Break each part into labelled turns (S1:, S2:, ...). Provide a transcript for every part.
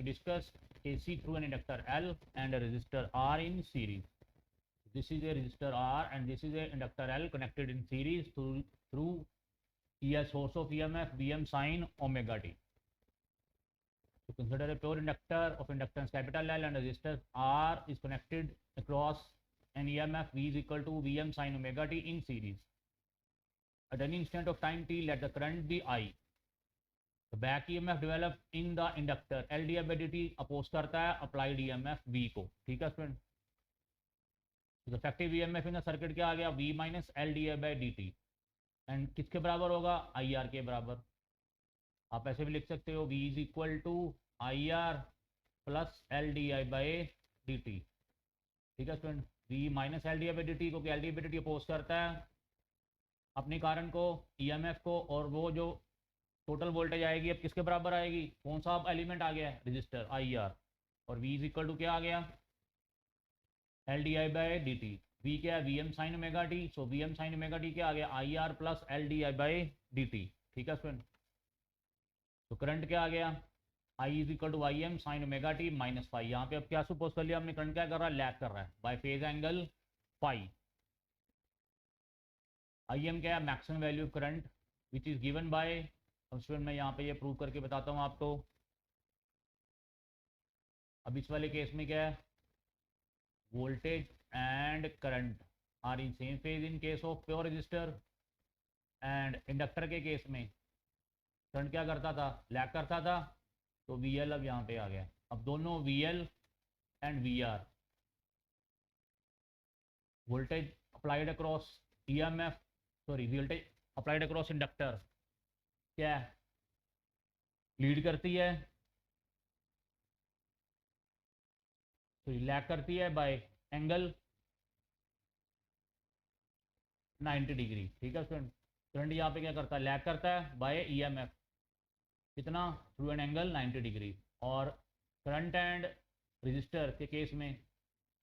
S1: discuss AC through an inductor L and a resistor R in series. This is a resistor R and this is a inductor L connected in series through a source of EMF Vm sin omega t. So consider a pure inductor of inductance capital L and a resistor R is connected across an EMF V is equal to Vm sin omega t in series. At any instant of time t, let the current be I. The back EMF developed in the inductor L di by dt oppose करता है applied EMF V को. ठीक है student. तो effective EMF in the circuit क्या आ गया? V minus L D I by D T. And किसके बराबर होगा? आई आर के बराबर. आप ऐसे भी लिख सकते हो V is equal to I R plus L D I by D T. ठीक है student. V minus L D I by D T को L D by D T oppose करता है अपनी कारण को, EMF को, और वो जो टोटल वोल्टेज आएगी अब किसके बराबर आएगी? कौन सा अब एलिमेंट आ गया है? Register I R. और V इज इक्वल टू क्या आ गया? L D I by D T. V क्या है? V M sine omega T. So V M sine omega T क्या आ गया? I R plus L D I by D T. ठीक है स्टूडेंट. तो करंट क्या आ गया? I is equal to I M sine omega T minus phi. यहाँ पे अब क्या सुपोज कर लिया हमने? करंट क्या कर रहा है? लैग कर रहा है by phase angle phi. I M क्या है? Maximum value of current which is given by. अब स्टूडेंट मैं यहाँ पे ये प्रूव करके बताता हूँ आपको. अब इस वाले केस में क्या है? Voltage and current are in same phase in case of pure resistor. And inductor के केस में करंट क्या करता था? लैग करता था. तो वी एल अब यहाँ पे आ गया. अब दोनों V L and V R voltage applied across EMF, sorry voltage applied across inductor क्या है? लीड करती है, तो लैग करती है बाय एंगल 90 डिग्री. ठीक है स्टूडेंट. करंट यहाँ पे क्या करता है? लैग करता है बाय EMF कितना? Through an angle 90 degree. और करंट एंड रजिस्टर के केस में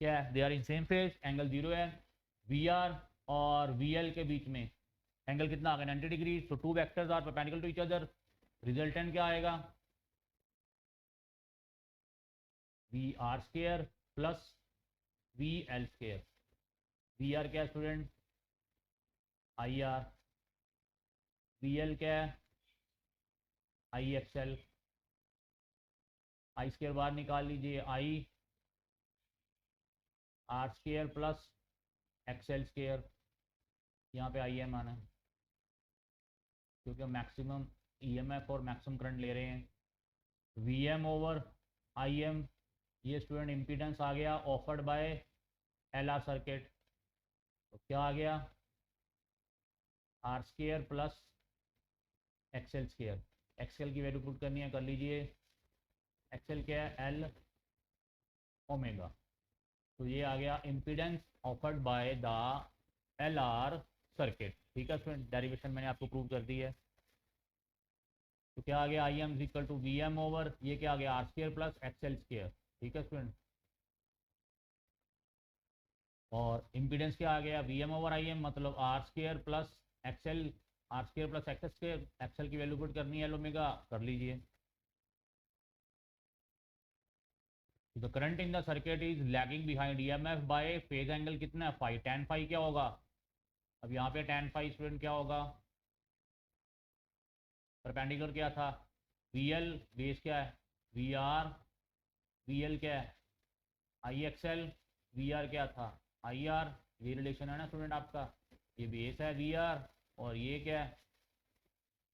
S1: क्या है? They are in same phase, angle 0 है. VR और VL के बीच में एंगल कितना आ गया? 90 degree. So two vectors are perpendicular to each other. Resultant क्या आएगा? VR square plus VL square. VR क्या है स्टूडेंट? IR. VL क्या है? IXL. I स्क्वायर बाहर निकाल लीजिए. I R square plus XL square. यहाँ पे IM आना है क्योंकि मैक्सिमम EMF और मैक्सिमम करंट ले रहे हैं. VM over IM. ये स्टूडेंट इम्पीडेंस आ गया ऑफर्ड बाय LR सर्किट. तो क्या आ गया? R square plus XL square. XL की वैल्यू पुट करनी है, कर लीजिए. XL क्या है? L omega. तो ये आ गया impedance offered by the LR circuit. ठीक है स्टूडेंट. डेरिवेशन मैंने आपको प्रूव कर दी है. तो क्या आ गया? IM is equal to VM over ये क्या आ गया? R square plus XL square. ठीक है स्टूडेंट. और इम्पीडेंस क्या आ गया? VM ओवर IM मतलब R square plus XL. R square plus XL square. XL की वैल्यू पुट करनी है L ओमेगा, कर लीजिए. The current in the circuit is lagging behind EMF by phase angle कितना है? फाई. tan फाई क्या होगा? अब यहाँ पे tan फाई स्टूडेंट क्या होगा? परपेंडिकुलर क्या था? VL बेस क्या है? VR. VL क्या है? IXL. VR क्या था? IR. ये रिलेशन है ना स्टूडेंट आपका. ये बेस है VR और ये क्या है?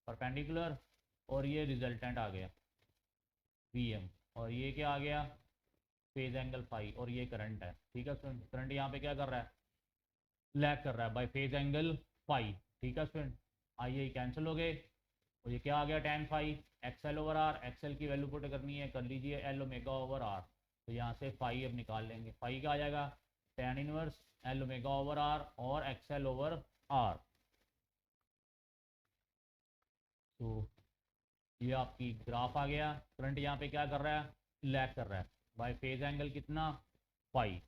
S1: परपेंडिकुलर. और ये रिजल्टेंट आ गया VM. और ये क्या आ गया? Phase angle phi. और ये करंट है. ठीक है स्टूडेंट. करंट यहाँ पे क्या कर रहा है? लैग कर रहा है बाय फेज एंगल फाई. ठीक है स्टूडेंट. आइए कैंसिल हो गए और ये क्या आ गया? tan phi. XL over R. XL की वैल्यू पुट करनी है, कर लीजिए L ओमेगा ओवर R. तो यहाँ से फाई अब निकाल लेंगे. फाई क्या आ जाएगा? tan inverse L omega over R और XL ओवर R. तो ये आपकी ग्राफ आ गया. करंट यहाँ पे क्या कर रहा है? लैग कर रहा है बाय फेज एंगल कितना? फाई.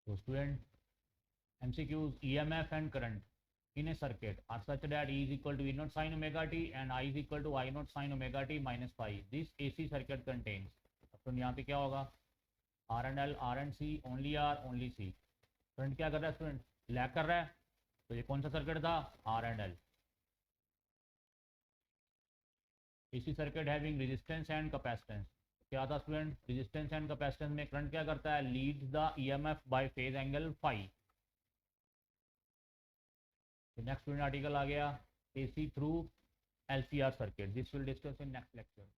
S1: तो student MCQs EMF and current in a circuit are such that E is equal to E naught sin omega t and I is equal to I naught sin omega t minus phi. This AC circuit contains, तो यहाँ पे क्या होगा, R and L, R and C, only R, only C. Current क्या कर रहा है student, lag कर रहा है, तो ये कौन सा सर्किट था, R and L. AC circuit having resistance and capacitance, क्या था स्टूडेंट, रेजिस्टेंस एंड कैपेसिटेंस में करंट क्या करता है, leads the EMF by phase angle phi. Next student article आ गया AC through LCR circuit. This will discuss in next lecture.